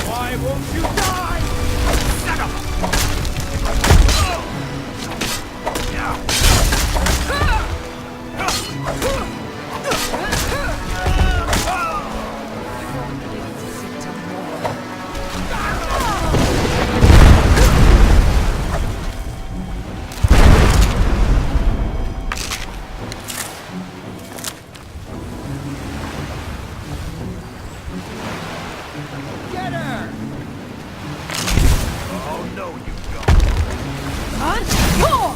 Why won't you die? Son of a... Get her! Oh, no, you don't. Encore!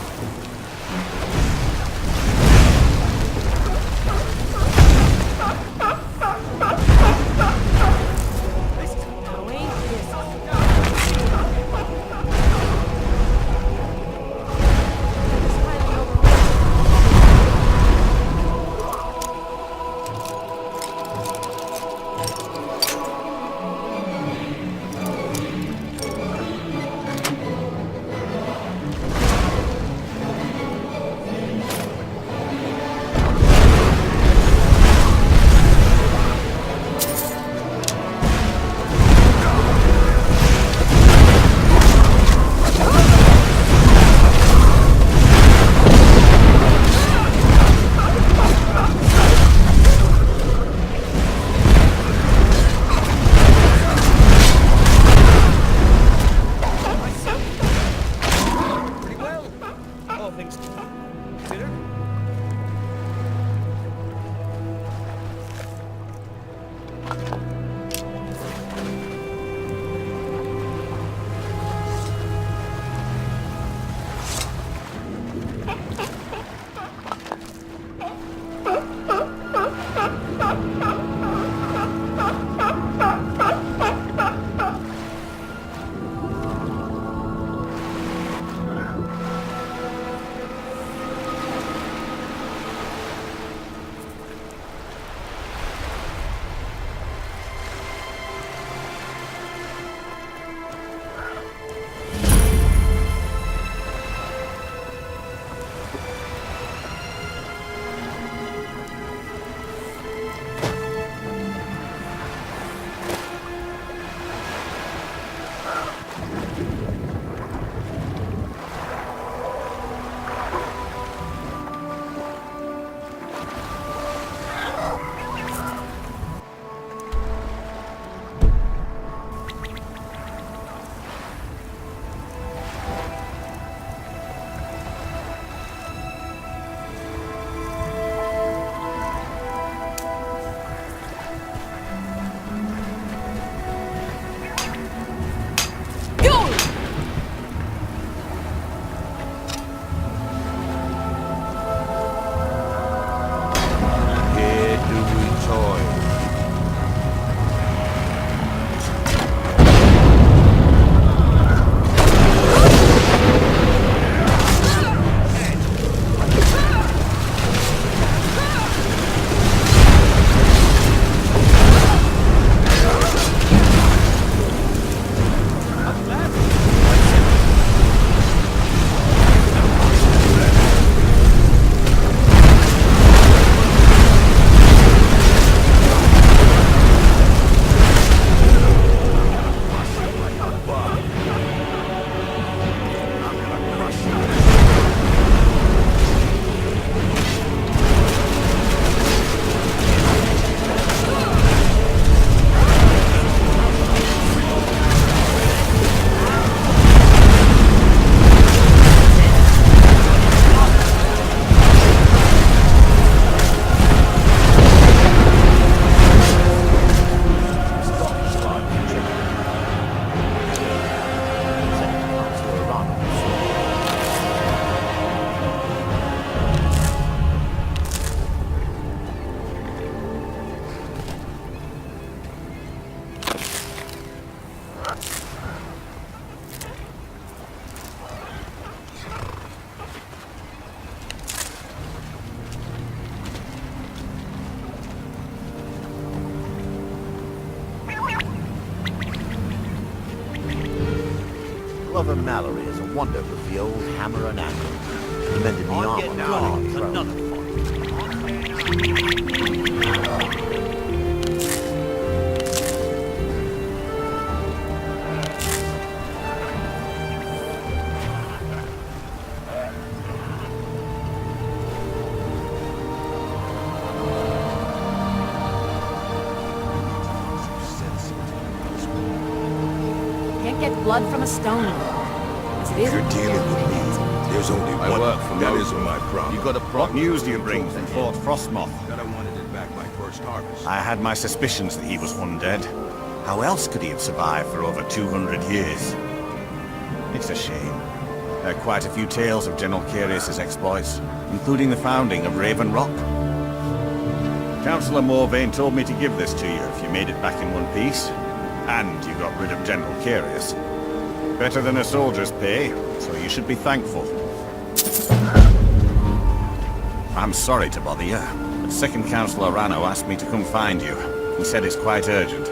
Lover Mallory is a wonder with the old hammer and anvil. He mended the armor. Running another fight. can't get blood from a stone. As it If is, you're dealing with me, there's only I one. work for That Nami. isn't my problem. You got a What news do you bring from Fort Frostmoth? That I wanted it back my first harvest. I had my suspicions that he was undead. How else could he have survived for over 200 years? It's a shame. There are quite a few tales of General Curious' exploits, including the founding of Raven Rock. Councillor Morvain told me to give this to you if you made it back in one piece, and you got rid of General Curious. Better than a soldier's pay, so you should be thankful. I'm sorry to bother you, but Second Councillor Rano asked me to come find you. He said it's quite urgent.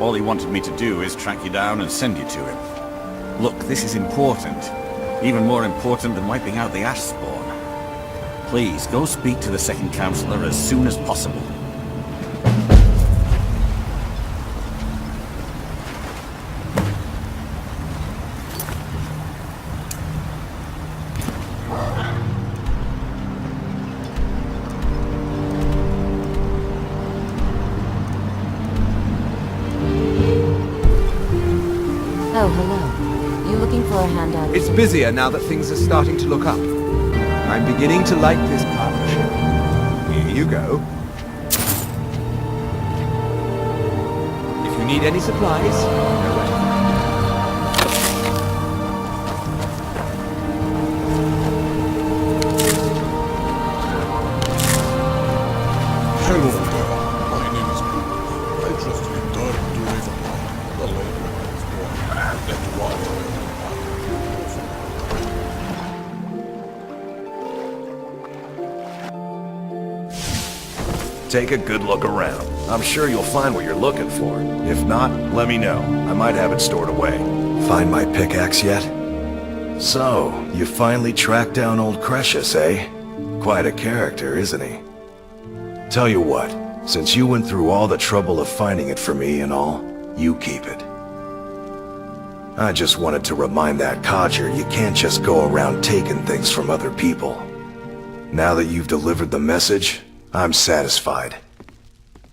All he wanted me to do is track you down and send you to him. Look, this is important. Even more important than wiping out the ash spawn. Please, go speak to the Second Councillor as soon as possible. Oh, hello. You looking for a handout? It's busier now that things are starting to look up. I'm beginning to like this partnership. Here you go. If you need any supplies, you know where to find Hello there. My name is Nami. I just returned to Ravenloft. The land where I was born. And why Take a good look around. I'm sure you'll find what you're looking for. If not, let me know. I might have it stored away. Find my pickaxe yet? So, you finally tracked down old Cretius, eh? Quite a character, isn't he? Tell you what, since you went through all the trouble of finding it for me and all, you keep it. I just wanted to remind that codger you can't just go around taking things from other people. Now that you've delivered the message, I'm satisfied.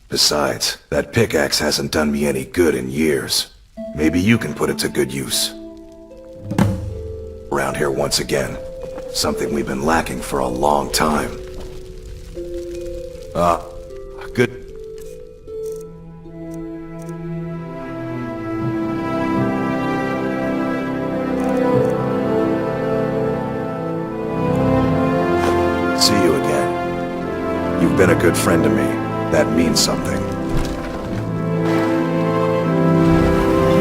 Besides, that pickaxe hasn't done me any good in years. Maybe you can put it to good use. Around here once again. Something we've been lacking for a long time. Good. See you again. You've been a good friend to me. That means something.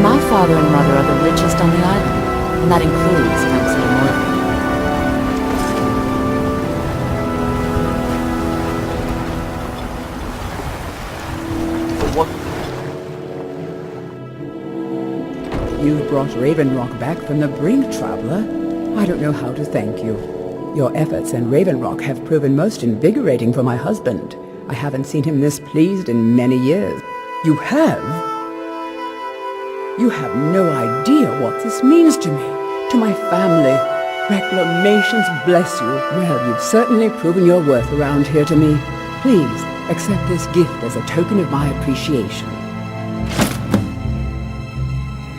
My father and mother are the richest on the island, and that includes Councillor Morgan. You've brought Raven Rock back from the brink, traveler. I don't know how to thank you. Your efforts in Raven Rock have proven most invigorating for my husband. I haven't seen him this pleased in many years. You have? You have no idea what this means to me, to my family. Reclamations bless you. Well, you've certainly proven your worth around here to me. Please, accept this gift as a token of my appreciation.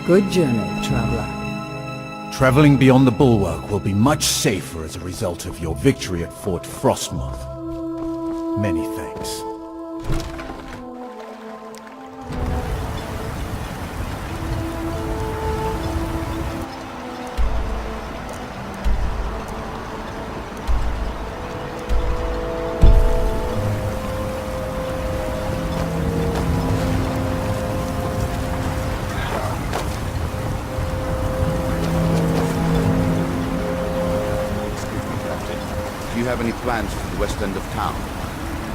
Good journey, traveler. Traveling beyond the bulwark will be much safer as a result of your victory at Fort Frostmoth. Many thanks. Do you have any plans for the west end of town?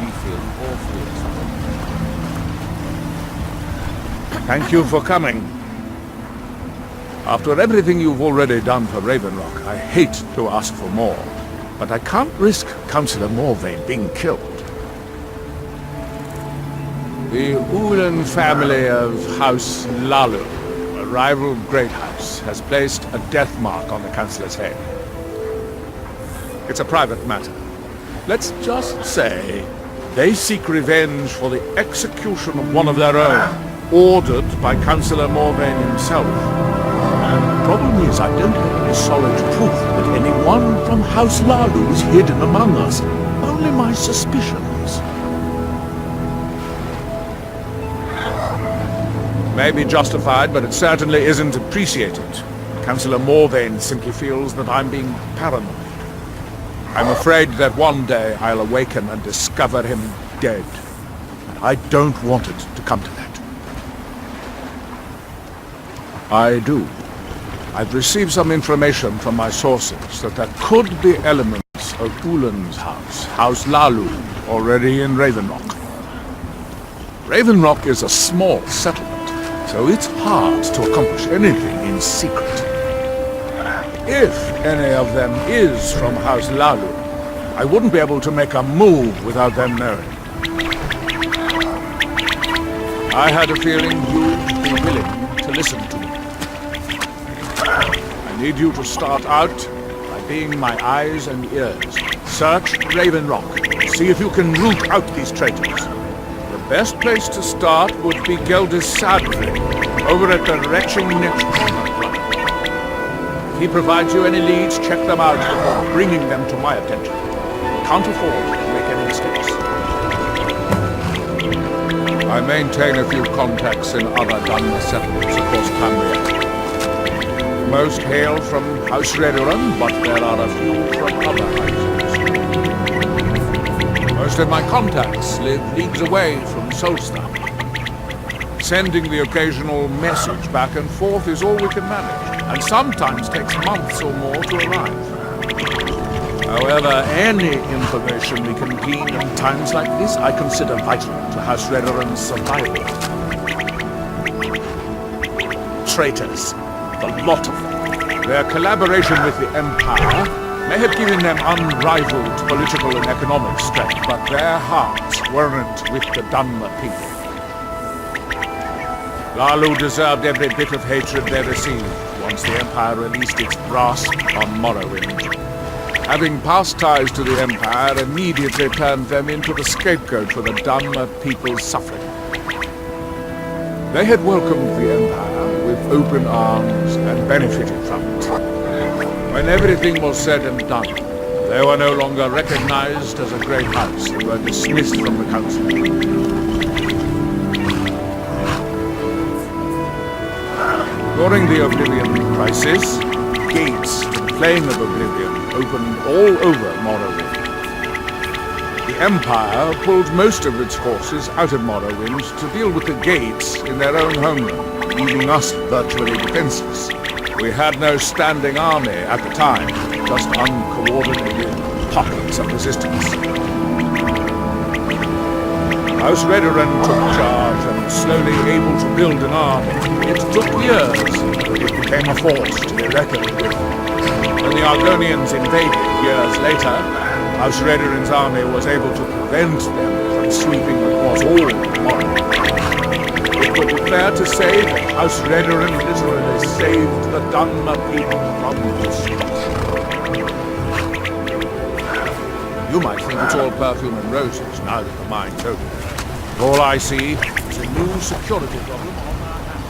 We feel awfully excited. Thank you for coming. After everything you've already done for Raven Rock, I hate to ask for more, but I can't risk Councillor Morvain being killed. The Ulan family of House Lalu, a rival great house, has placed a death mark on the Councillor's head. It's a private matter. Let's just say they seek revenge for the execution of one of their own. ordered by Councillor Morvain himself. And the problem is I don't have any solid proof that anyone from House Lalu is hidden among us. Only my suspicions. May be justified, but it certainly isn't appreciated. Councillor Morvain simply feels that I'm being paranoid. I'm afraid that one day I'll awaken and discover him dead. And I don't want it to come to that. I do. I've received some information from my sources that there could be elements of Ulan's house, House Lalu, already in Ravenrock. Ravenrock is a small settlement, so it's hard to accomplish anything in secret. If any of them is from House Lalu, I wouldn't be able to make a move without them knowing. I had a feeling you'd be willing to listen to me. I need you to start out by being my eyes and ears. Search Ravenrock. See if you can root out these traitors. The best place to start would be Geldis Sadri, over at the Retching Niche Corner Club. If he provides you any leads, check them out before bringing them to my attention. Can't afford to make any mistakes. I maintain a few contacts in other Dunmer settlements across Cambria. Most hail from House Redoran, but there are a few from other houses. Most of my contacts live leagues away from Solstheim. Sending the occasional message back and forth is all we can manage, and sometimes takes months or more to arrive. However, any information we can gain in times like this I consider vital to House Redoran's survival. Traitors, the lot of them. Their collaboration with the Empire may have given them unrivaled political and economic strength, but their hearts weren't with the Dunmer people. Lalu deserved every bit of hatred they received once the Empire released its grasp on Morrowind. Having past ties to the Empire immediately turned them into the scapegoat for the Dunmer people's suffering. They had welcomed the Empire with open arms and benefited from it. When everything was said and done, they were no longer recognized as a great house and were dismissed from the council. During the Oblivion Crisis, gates to the Plain of Oblivion opened all over Morrowind. The Empire pulled most of its forces out of Morrowind to deal with the gates in their own homeland, leaving us virtually defenseless. We had no standing army at the time, just uncoordinated pockets of resistance. House Redoran took charge and was slowly able to build an army. It took years, but it became a force to be reckoned with. When the Argonians invaded years later, House Redoran's army was able to prevent them from sweeping across all Morrowind. It would be fair to say that House Redoran literally saved the Dunmer people from destruction. You might think it's all perfume and roses now that the mine's open. All I see is a new security problem on our hands.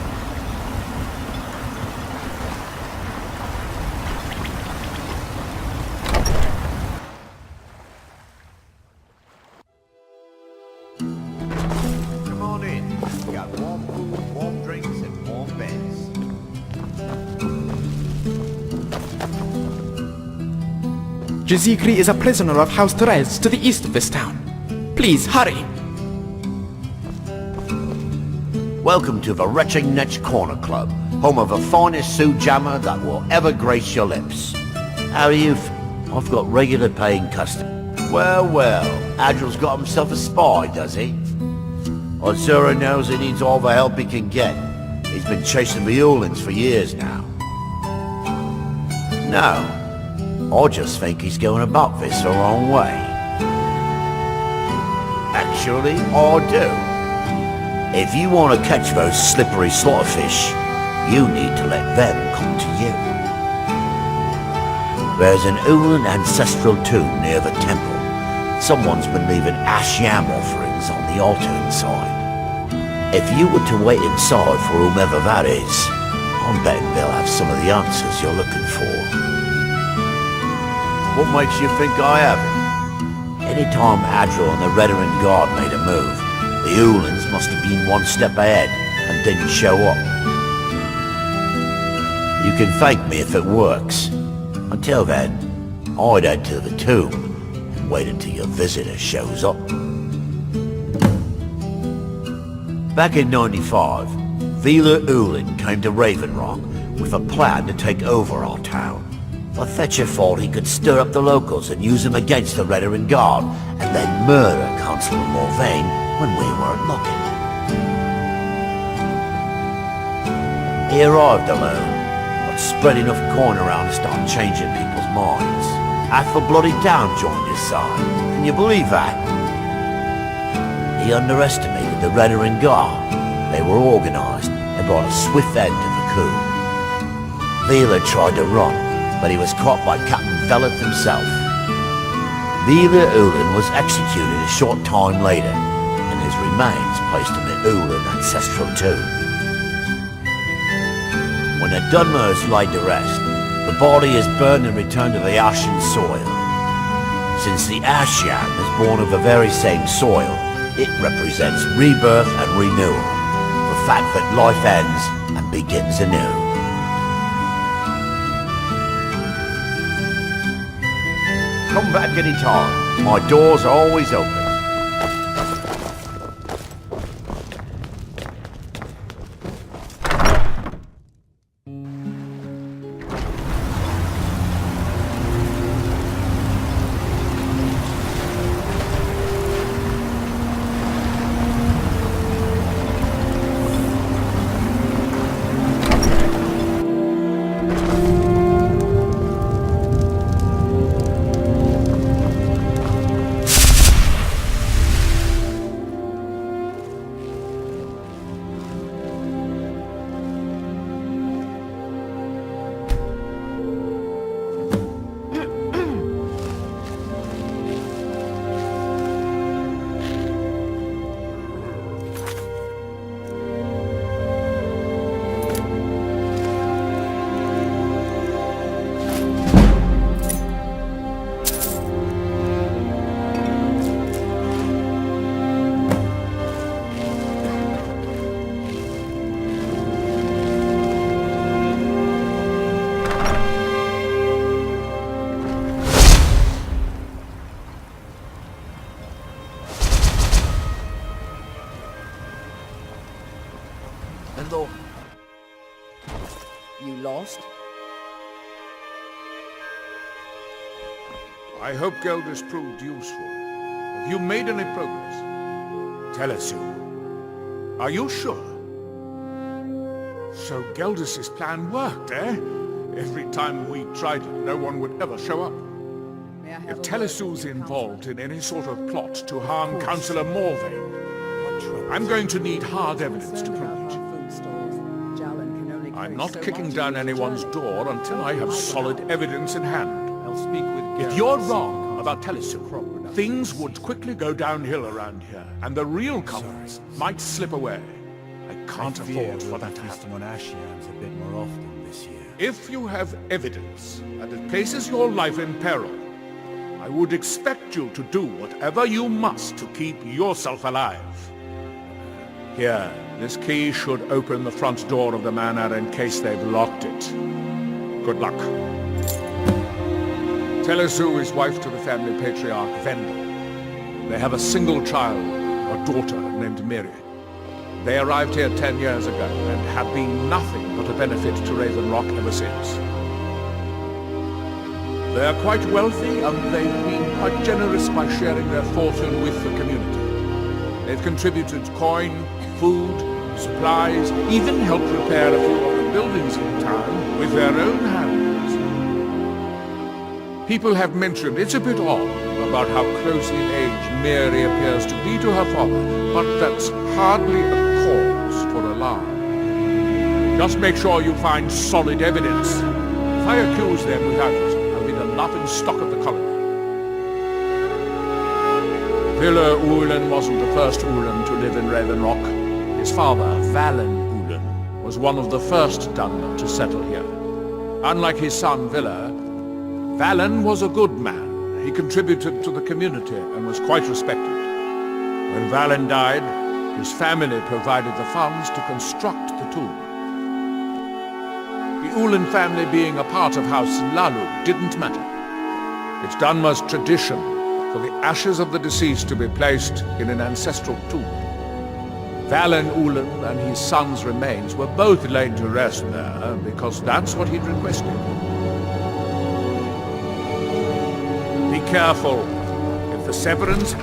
Come on in. We got warm food, warm drinks, and warm beds. Jazikri is a prisoner of House Therese to the east of this town. Please, hurry! Welcome to the Retching Niche Corner Club, home of the finest Sue Jammer that will ever grace your lips. How are you? I've got regular paying customers. Well, Adril's got himself a spy, does he? Otsura knows he needs all the help he can get. He's been chasing the Ulans for years now. No, I just think he's going about this the wrong way. Actually, I do. If you want to catch those slippery slaughterfish, you need to let them come to you. There's an Ulan ancestral tomb near the temple. Someone's been leaving ash yam offerings on the altar inside. If you were to wait inside for whomever that is, I'm betting they'll have some of the answers you're looking for. What makes you think I haven't? Anytime Adril and the Redarin Guard made a move, the Ulans must have been one step ahead and didn't show up. You can thank me if it works. Until then, I'd head to the tomb and wait until your visitor shows up. Back in 95, Vila Ulan came to Raven Rock with a plan to take over our town. The Fetcher thought he could stir up the locals and use them against the Redarin Guard, and then murder Constable Morvain when we weren't looking. He arrived alone, but spread enough coin around to start changing people's minds. Half the bloody town joined his side. Can you believe that? He underestimated the Redarin Guard. They were organised and brought a swift end to the coup. Vila tried to run, but he was caught by Captain Veleth himself. Vila Ulan was executed a short time later, and his remains placed in the Ulan ancestral tomb. When the Dunmer is laid to rest, the body is burned and returned to the ashen soil. Since the Ashian is born of the very same soil, it represents rebirth and renewal, the fact that life ends and begins anew. Come back any time. My doors are always open. Hello. You lost? I hope Geldis proved useful. Have you made any progress? Tell us who. Are you sure? So Geldis' plan worked, eh? Every time we tried it, no one would ever show up. If Telesu's involved in any sort of plot to harm Councillor Morvain, I'm going to need hard evidence to prove it. I'm not kicking down anyone's door until I have solid evidence in hand. If you're wrong about Telesu, things would quickly go downhill around here, and the real culprits might slip away. I can't afford for that to happen. On Ashians a bit more often this year. If you have evidence that it places your life in peril, I would expect you to do whatever you must to keep yourself alive. Here, this key should open the front door of the manor in case they've locked it. Good luck. Telesu is wife to the family patriarch, Vendel. They have a single child, a daughter named Miri. They arrived here 10 years ago and have been nothing but a benefit to Raven Rock ever since. They are quite wealthy and they've been quite generous by sharing their fortune with the community. They've contributed coin, food, supplies, even helped repair a few of the buildings in town with their own hands. People have mentioned it's a bit odd about how close in age Mary appears to be to her father, but that's hardly a cause for alarm. Just make sure you find solid evidence. If I accuse them without it, I'll be the laughing stock of the colony. Villa Ulan wasn't the first Ulan to live in Raven Rock. His father, Valen Ulen, was one of the first Dunmer to settle here. Unlike his son, Villa, Valen was a good man. He contributed to the community and was quite respected. When Valen died, his family provided the funds to construct the tomb. The Ulen family being a part of House Lalu didn't matter. It's Dunmer's tradition for the ashes of the deceased to be placed in an ancestral tomb. Valen Ulen and his son's remains were both laid to rest there because that's what he'd requested. Be careful. If the Severans...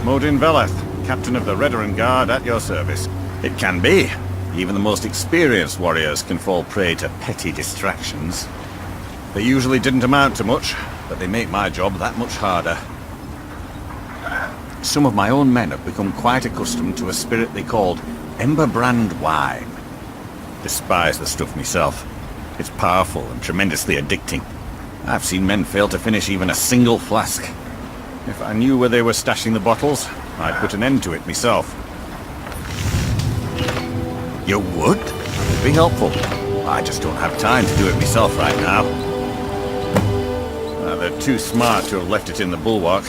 Modin Veleth, captain of the Redaran Guard at your service. It can be. Even the most experienced warriors can fall prey to petty distractions. They usually didn't amount to much, but they make my job that much harder. Some of my own men have become quite accustomed to a spirit they called Emberbrand wine. Despise the stuff myself. It's powerful and tremendously addicting. I've seen men fail to finish even a single flask. If I knew where they were stashing the bottles, I'd put an end to it myself. You would? It'd be helpful. I just don't have time to do it myself right now. They're too smart to have left it in the bulwark.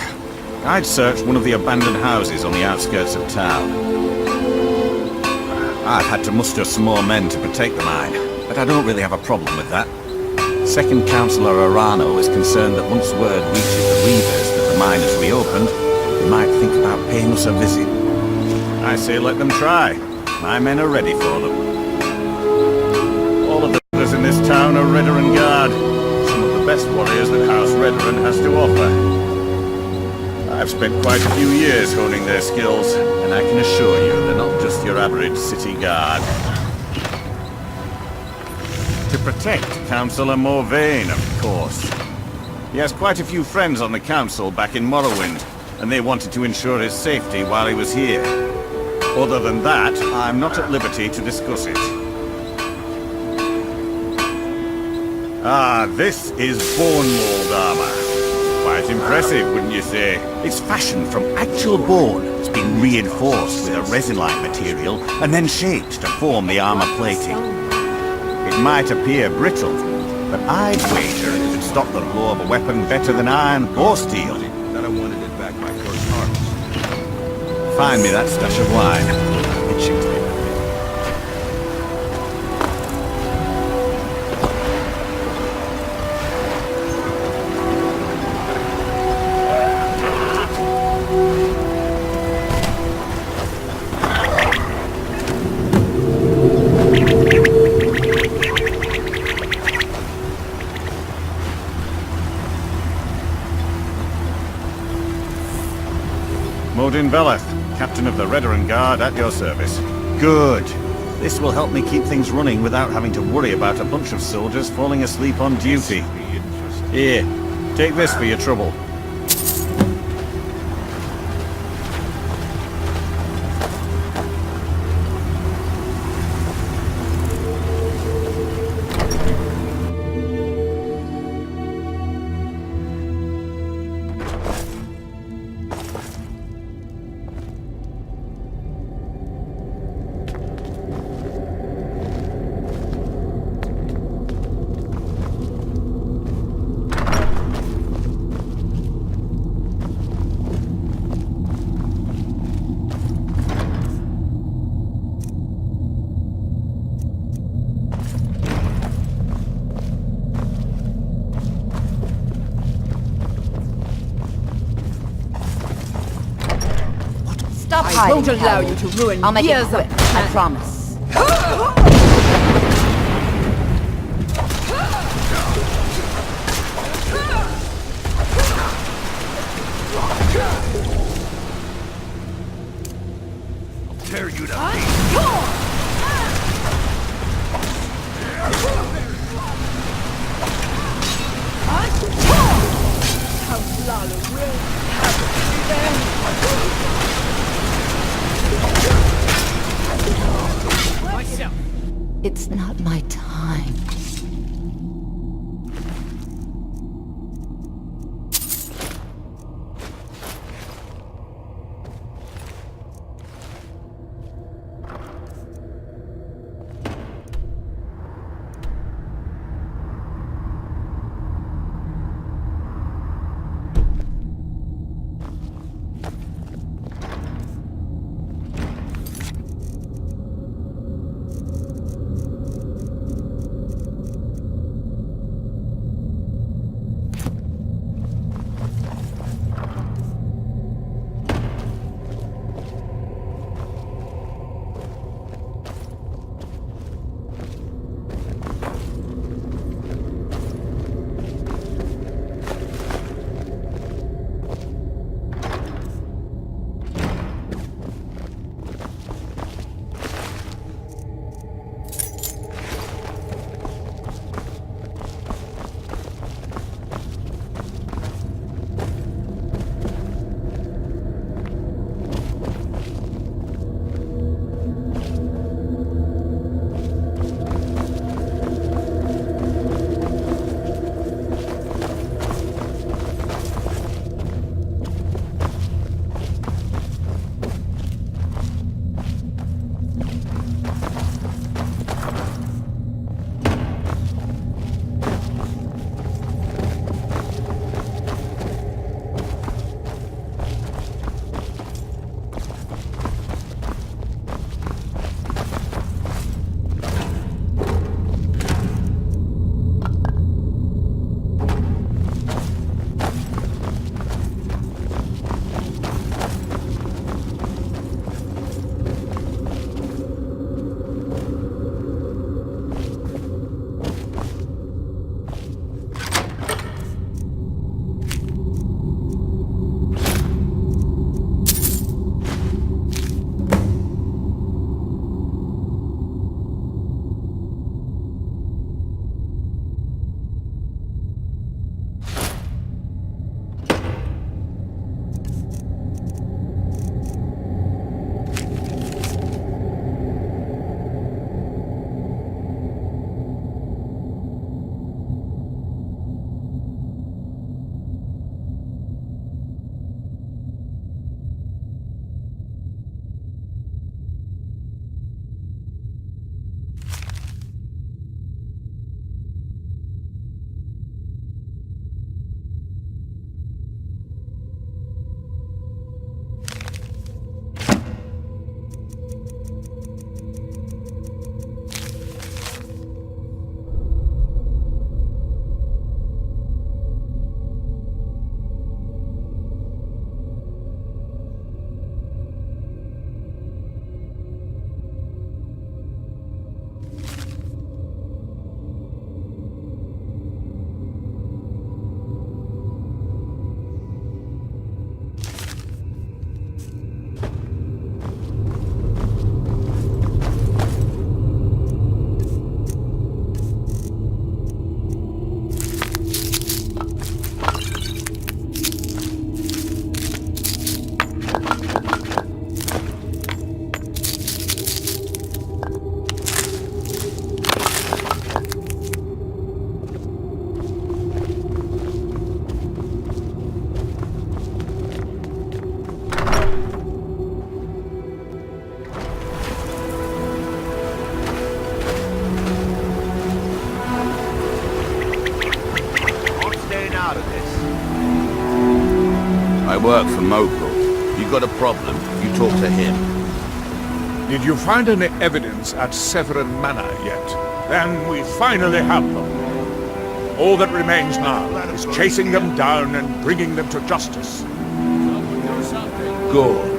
I'd searched one of the abandoned houses on the outskirts of town. I've had to muster some more men to protect the mine, but I don't really have a problem with that. Second Councillor Arano is concerned that once word reaches the reavers that the mine has reopened, they might think about paying us a visit. I say let them try. My men are ready for them. All of the others in this town are Redaran Guard, some of the best warriors that House Redaran has to offer. I've spent quite a few years honing their skills, and I can assure you they're not just your average city guard. To protect Councillor Morvain, of course. He has quite a few friends on the council back in Morrowind, and they wanted to ensure his safety while he was here. Other than that, I'm not at liberty to discuss it. Ah, this is bone mold armour. Quite impressive, wouldn't you say? It's fashioned from actual bone. It's been reinforced with a resin-like material, and then shaped to form the armour plating. It might appear brittle, but I'd wager it could stop the blow of a weapon better than iron or steel. That I wanted it back by first harvest. Find me that stash of wine. Itching to be back. Modin Veleth, captain of the Redaran Guard at your service. Good. This will help me keep things running without having to worry about a bunch of soldiers falling asleep on duty. Here, take this for your trouble. Stop hiding, I won't allow coward. you to ruin I'll make years it quick, of I promise. Tear you to pieces. It's not my time. I work for Mokul. You got a problem, you talk to him. Did you find any evidence at Severin Manor yet? Then we finally have them. All that remains now is chasing them down and bringing them to justice. Good.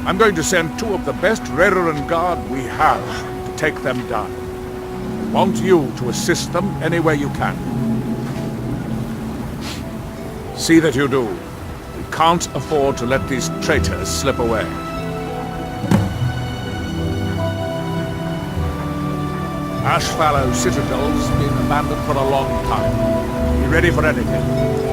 I'm going to send two of the best Reaver guard we have to take them down. I want you to assist them any way you can. See that you do. We can't afford to let these traitors slip away. Ashfallow Citadel's been abandoned for a long time. Be ready for anything.